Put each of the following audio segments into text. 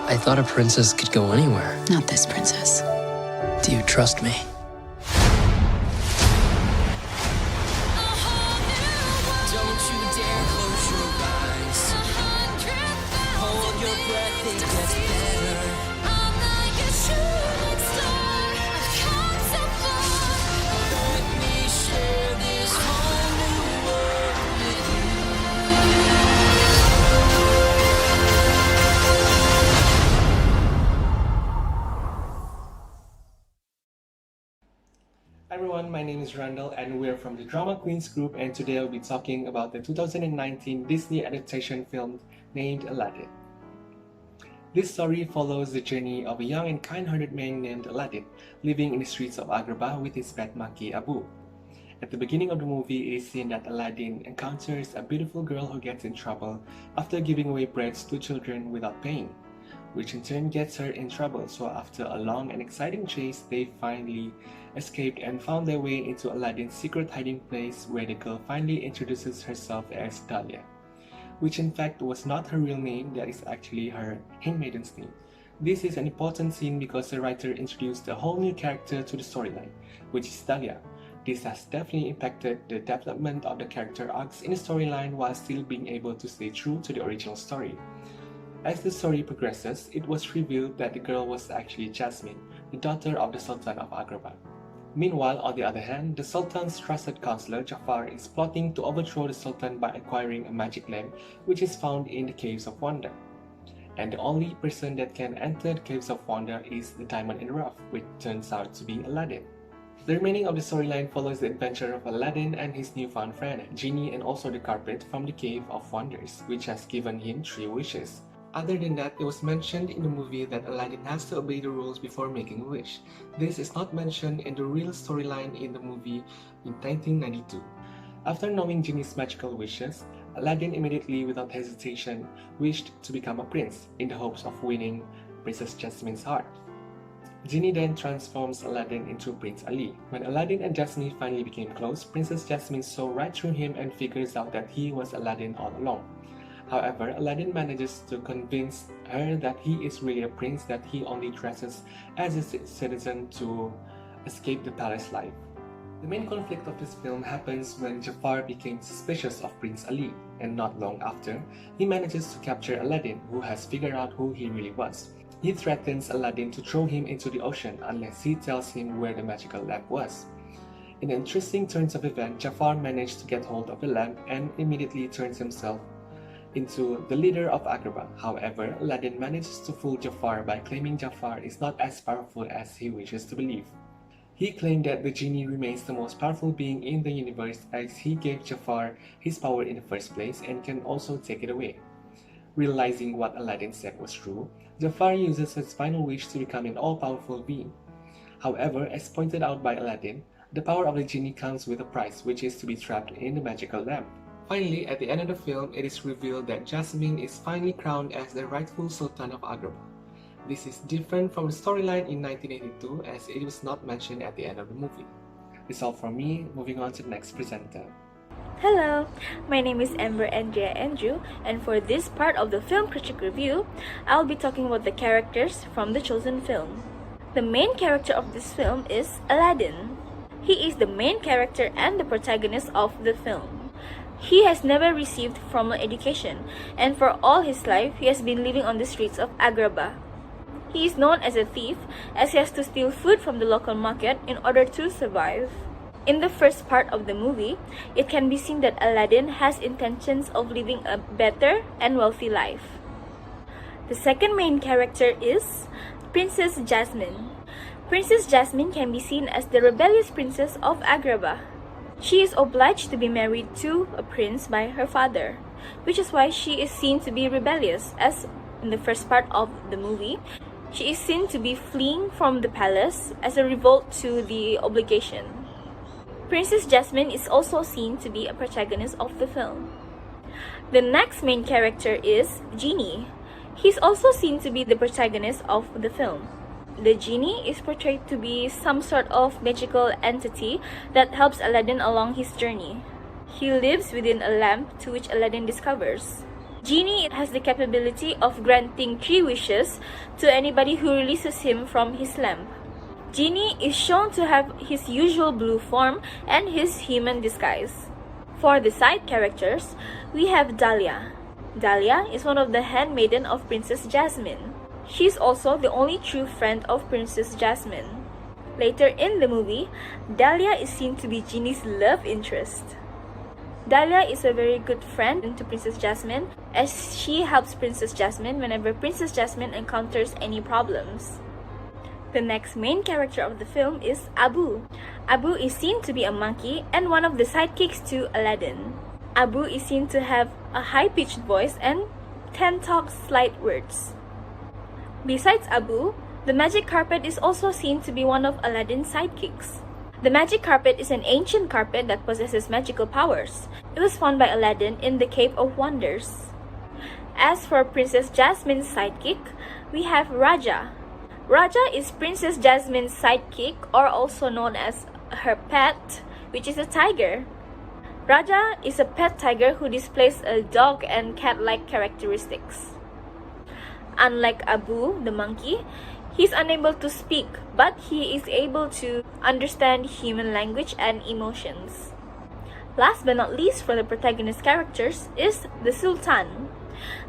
I thought a princess could go anywhere. Not this princess. Do you trust me? Don't you dare close your eyes. Hold your breath, it gets better. I'm like a shooting star. I've come so far. Let me share this whole new world with you. Hi everyone, my name is Randall and we're from the Drama Queens group, and today I'll be talking about the 2019 Disney adaptation film named Aladdin. This story follows the journey of a young and kind-hearted man named Aladdin living in the streets of Agrabah with his pet monkey Abu. At the beginning of the movie, it is seen that Aladdin encounters a beautiful girl who gets in trouble after giving away breads to children without paying, which in turn gets her in trouble. So after a long and exciting chase, they finally escaped and found their way into Aladdin's secret hiding place, where the girl finally introduces herself as Dahlia, which in fact was not her real name, that is actually her handmaiden's name. This is an important scene because the writer introduced a whole new character to the storyline, which is Dahlia. This has definitely impacted the development of the character arcs in the storyline while still being able to stay true to the original story. As the story progresses, it was revealed that the girl was actually Jasmine, the daughter of the Sultan of Agrabah. Meanwhile, on the other hand, the Sultan's trusted counselor Jafar is plotting to overthrow the Sultan by acquiring a magic lamp which is found in the Caves of Wonder. And the only person that can enter the Caves of Wonder is the Diamond in the Rough, which turns out to be Aladdin. The remaining of the storyline follows the adventure of Aladdin and his newfound friend, Genie, and also the carpet from the Cave of Wonders, which has given him 3 wishes. Other than that, it was mentioned in the movie that Aladdin has to obey the rules before making a wish. This is not mentioned in the real storyline in the movie in 1992. After knowing Genie's magical wishes, Aladdin immediately, without hesitation, wished to become a prince in the hopes of winning Princess Jasmine's heart. Genie then transforms Aladdin into Prince Ali. When Aladdin and Jasmine finally became close, Princess Jasmine saw right through him and figures out that he was Aladdin all along. However, Aladdin manages to convince her that he is really a prince, that he only dresses as a citizen to escape the palace life. The main conflict of this film happens when Jafar became suspicious of Prince Ali, and not long after, he manages to capture Aladdin, who has figured out who he really was. He threatens Aladdin to throw him into the ocean unless he tells him where the magical lamp was. In interesting turns of events, Jafar managed to get hold of the lamp and immediately turns himself into the leader of Agrabah. However, Aladdin manages to fool Jafar by claiming Jafar is not as powerful as he wishes to believe. He claimed that the genie remains the most powerful being in the universe, as he gave Jafar his power in the first place and can also take it away. Realizing what Aladdin said was true, Jafar uses his final wish to become an all-powerful being. However, as pointed out by Aladdin, the power of the genie comes with a price, which is to be trapped in the magical lamp. Finally, at the end of the film, it is revealed that Jasmine is finally crowned as the rightful Sultan of Agrabah. This is different from the storyline in 1982, as it was not mentioned at the end of the movie. That's all from me. Moving on to the next presenter. Hello, my name is Amber Andrea Andrew, and for this part of the film critic review, I'll be talking about the characters from the chosen film. The main character of this film is Aladdin. He is the main character and the protagonist of the film. He has never received formal education, and for all his life, he has been living on the streets of Agrabah. He is known as a thief, as he has to steal food from the local market in order to survive. In the first part of the movie, it can be seen that Aladdin has intentions of living a better and wealthy life. The second main character is Princess Jasmine. Princess Jasmine can be seen as the rebellious princess of Agrabah. She is obliged to be married to a prince by her father, which is why she is seen to be rebellious, as in the first part of the movie, she is seen to be fleeing from the palace as a revolt to the obligation. Princess Jasmine is also seen to be a protagonist of the film. The next main character is Genie. He is also seen to be the protagonist of the film. The genie is portrayed to be some sort of magical entity that helps Aladdin along his journey. He lives within a lamp to which Aladdin discovers. Genie has the capability of granting 3 wishes to anybody who releases him from his lamp. Genie is shown to have his usual blue form and his human disguise. For the side characters, we have Dahlia. Dahlia is one of the handmaiden of Princess Jasmine. She is also the only true friend of Princess Jasmine. Later in the movie, Dahlia is seen to be Genie's love interest. Dahlia is a very good friend to Princess Jasmine, as she helps Princess Jasmine whenever Princess Jasmine encounters any problems. The next main character of the film is Abu. Abu is seen to be a monkey and one of the sidekicks to Aladdin. Abu is seen to have a high-pitched voice and can talk slight words. Besides Abu, the magic carpet is also seen to be one of Aladdin's sidekicks. The magic carpet is an ancient carpet that possesses magical powers. It was found by Aladdin in the Cave of Wonders. As for Princess Jasmine's sidekick, we have Raja. Raja is Princess Jasmine's sidekick, or also known as her pet, which is a tiger. Raja is a pet tiger who displays a dog and cat-like characteristics. Unlike Abu, the monkey, he is unable to speak, but he is able to understand human language and emotions. Last but not least for the protagonist characters is the Sultan.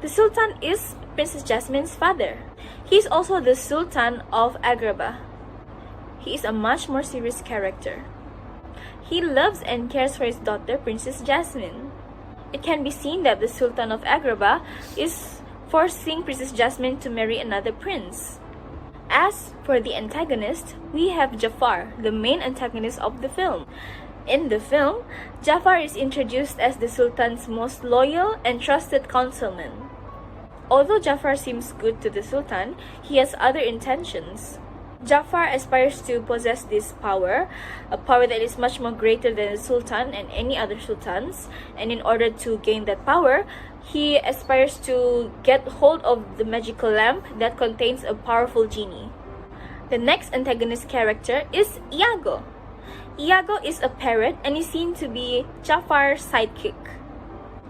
The Sultan is Princess Jasmine's father. He is also the Sultan of Agrabah. He is a much more serious character. He loves and cares for his daughter, Princess Jasmine. It can be seen that the Sultan of Agrabah is forcing Princess Jasmine to marry another prince. As for the antagonist, we have Jafar, the main antagonist of the film. In the film, Jafar is introduced as the Sultan's most loyal and trusted councilman. Although Jafar seems good to the Sultan, he has other intentions. Jafar aspires to possess this power, a power that is much more greater than the Sultan and any other sultans, and in order to gain that power, he aspires to get hold of the magical lamp that contains a powerful genie. The next antagonist character is Iago. Iago is a parrot and is seen to be Jafar's sidekick.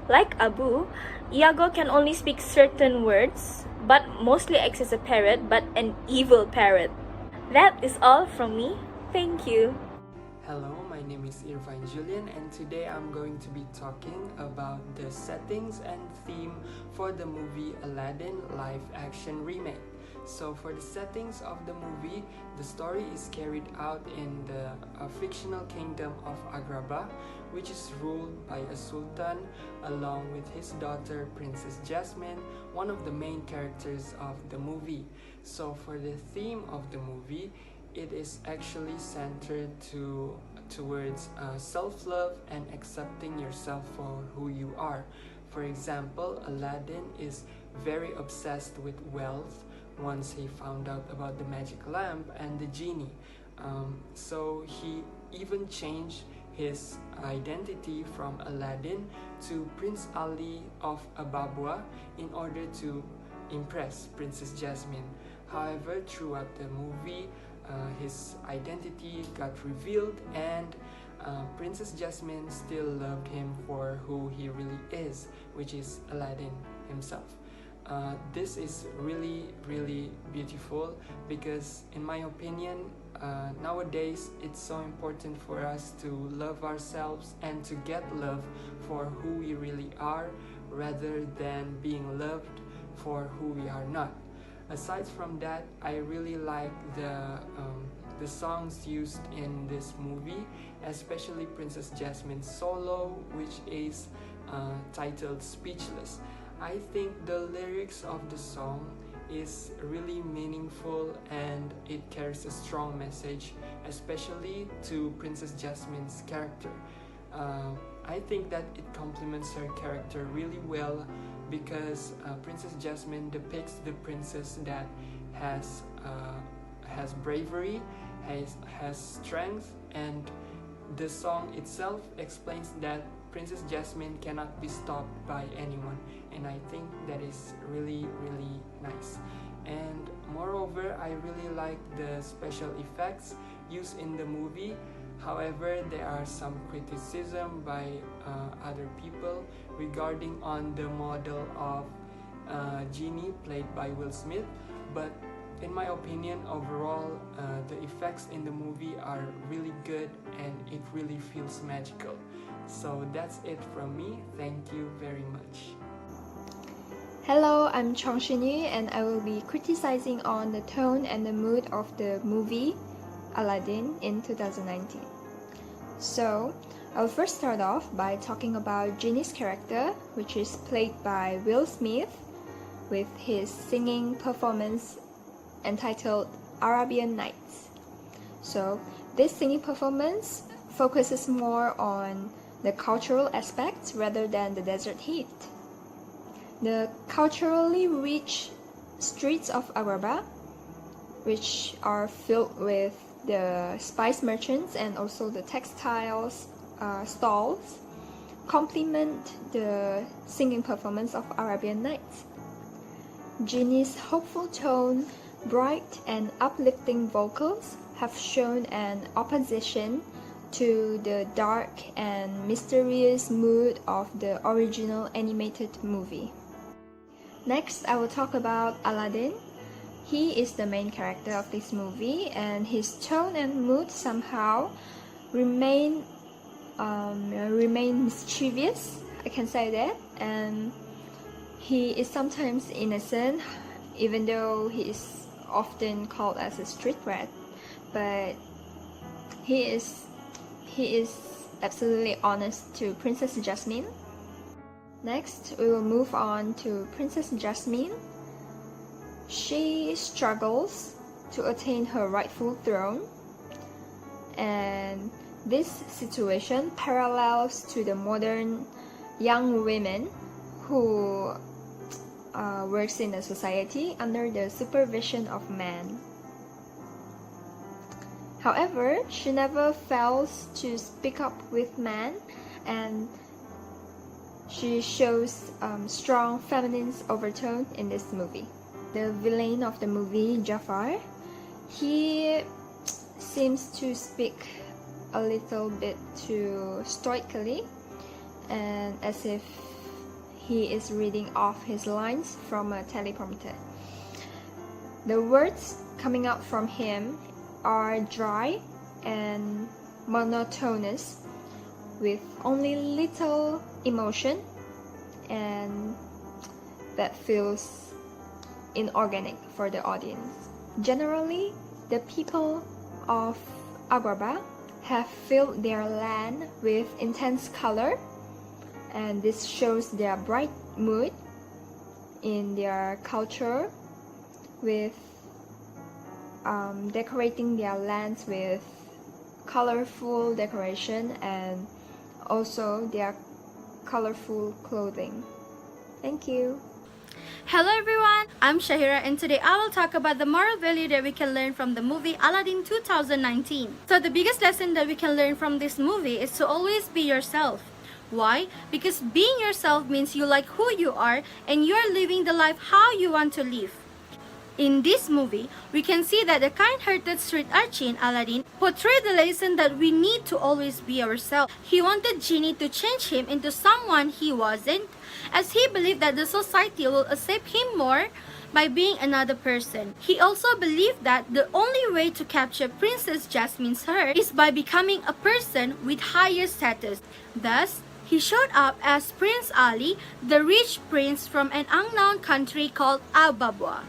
Like Abu, Iago can only speak certain words, but mostly acts as a parrot, but an evil parrot. That is all from me. Thank you. Hello, my name is Irfan Julian, and today I'm going to be talking about the settings and theme for the movie Aladdin live action remake. So for the settings of the movie, the story is carried out in the fictional kingdom of Agrabah, which is ruled by a sultan along with his daughter Princess Jasmine, one of the main characters of the movie. So for the theme of the movie, it is actually centered towards self-love and accepting yourself for who you are. For example, Aladdin is very obsessed with wealth once he found out about the magic lamp and the genie. So he even changed his identity from Aladdin to Prince Ali of Ababwa in order to impress Princess Jasmine. However, throughout the movie, his identity got revealed, and Princess Jasmine still loved him for who he really is, which is Aladdin himself. This is really beautiful because, in my opinion, nowadays it's so important for us to love ourselves and to get love for who we really are, rather than being loved for who we are not. Aside from that, I really like the songs used in this movie, especially Princess Jasmine's solo, which is titled Speechless. I think the lyrics of the song is really meaningful and it carries a strong message, especially to Princess Jasmine's character. I think that it complements her character really well because Princess Jasmine depicts the princess that has bravery, has strength, and the song itself explains that Princess Jasmine cannot be stopped by anyone, and I think that is really nice. And moreover, I really like the special effects used in the movie. However, there are some criticism by other people regarding on the model of Genie played by Will Smith, but in my opinion, overall, the effects in the movie are really good and it really feels magical. So that's it from me. Thank you very much. Hello, I'm Chong Shin-yu and I will be criticizing on the tone and the mood of the movie Aladdin in 2019. So, I'll first start off by talking about Genie's character, which is played by Will Smith, with his singing performance entitled Arabian Nights. So, this singing performance focuses more on the cultural aspects rather than the desert heat. The culturally rich streets of Agrabah, which are filled with the spice merchants and also the textiles stalls, complement the singing performance of Arabian Nights. Genie's hopeful tone, bright and uplifting vocals have shown an opposition to the dark and mysterious mood of the original animated movie. Next, I will talk about Aladdin. He is the main character of this movie, and his tone and mood somehow remain mischievous, I can say that, and he is sometimes innocent, even though he is often called as a street rat, but he is absolutely honest to Princess Jasmine. Next, we will move on to Princess Jasmine. She struggles to attain her rightful throne, and this situation parallels to the modern young women who works in a society under the supervision of men. However, she never fails to speak up with men, and she shows strong feminine overtone in this movie. The villain of the movie, Jafar, he seems to speak a little bit too stoically and as if he is reading off his lines from a teleprompter. The words coming out from him are dry and monotonous, with only little emotion, and that feels inorganic for the audience. Generally, the people of Agrabah have filled their land with intense color, and this shows their bright mood in their culture, with decorating their lands with colorful decoration and also their colorful clothing. Thank you. Hello everyone, I'm Shahira and today I will talk about the moral value that we can learn from the movie Aladdin 2019. So the biggest lesson that we can learn from this movie is to always be yourself. Why? Because being yourself means you like who you are and you are living the life how you want to live. In this movie, we can see that the kind-hearted street urchin Aladdin portrayed the lesson that we need to always be ourselves. He wanted Genie to change him into someone he wasn't, as he believed that the society will accept him more by being another person. He also believed that the only way to capture Princess Jasmine's heart is by becoming a person with higher status. Thus, he showed up as Prince Ali, the rich prince from an unknown country called Al-Babwa.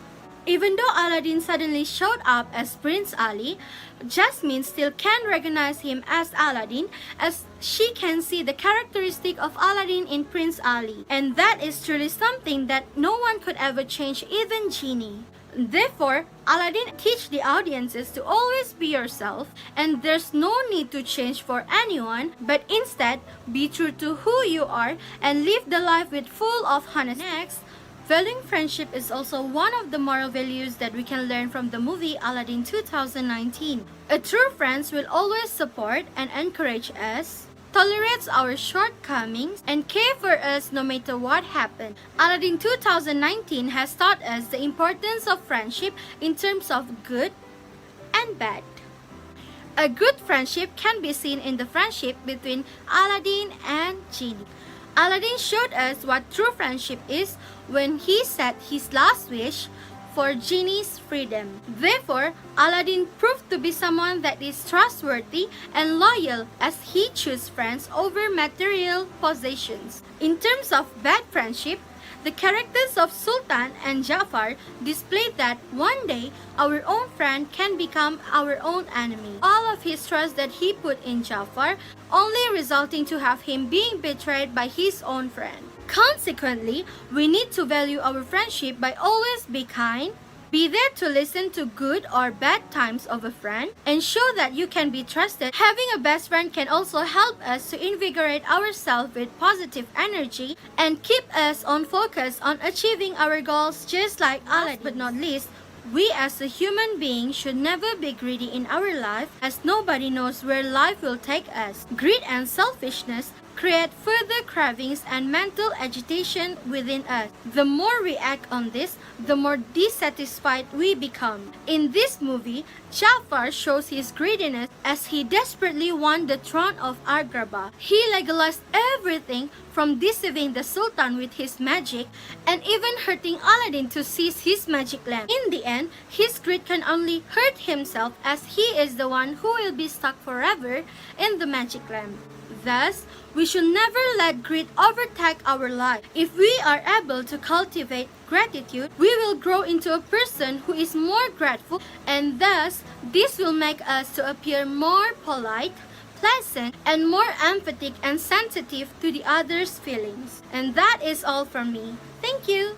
Even though Aladdin suddenly showed up as Prince Ali, Jasmine still can recognize him as Aladdin, as she can see the characteristic of Aladdin in Prince Ali. And that is truly something that no one could ever change, even Genie. Therefore, Aladdin teach the audiences to always be yourself, and there's no need to change for anyone, but instead, be true to who you are and live the life with full of honesty. Next, valuing friendship is also one of the moral values that we can learn from the movie Aladdin 2019. A true friend will always support and encourage us, tolerates our shortcomings, and care for us no matter what happens. Aladdin 2019 has taught us the importance of friendship in terms of good and bad. A good friendship can be seen in the friendship between Aladdin and Genie. Aladdin showed us what true friendship is when he set his last wish for Genie's freedom. Therefore, Aladdin proved to be someone that is trustworthy and loyal as he chose friends over material possessions. In terms of bad friendship, the characters of Sultan and Jafar displayed that one day our own friend can become our own enemy. All of his trust that he put in Jafar only resulting to have him being betrayed by his own friend. Consequently, we need to value our friendship by always be kind, be there to listen to good or bad times of a friend, and show that you can be trusted. Having a best friend can also help us to invigorate ourselves with positive energy and keep us on focus on achieving our goals, just like Aladdin. Last but not least, we as a human being should never be greedy in our life, as nobody knows where life will take us. Greed and selfishness create further cravings and mental agitation within us. The more we act on this, the more dissatisfied we become. In this movie, Jafar shows his greediness as he desperately won the throne of Agrabah. He legalized everything from deceiving the Sultan with his magic and even hurting Aladdin to seize his magic lamp. In the end, his greed can only hurt himself as he is the one who will be stuck forever in the magic lamp. Thus, we should never let greed overtake our life. If we are able to cultivate gratitude, we will grow into a person who is more grateful, and thus, this will make us to appear more polite, pleasant, and more empathic and sensitive to the other's feelings. And that is all from me. Thank you!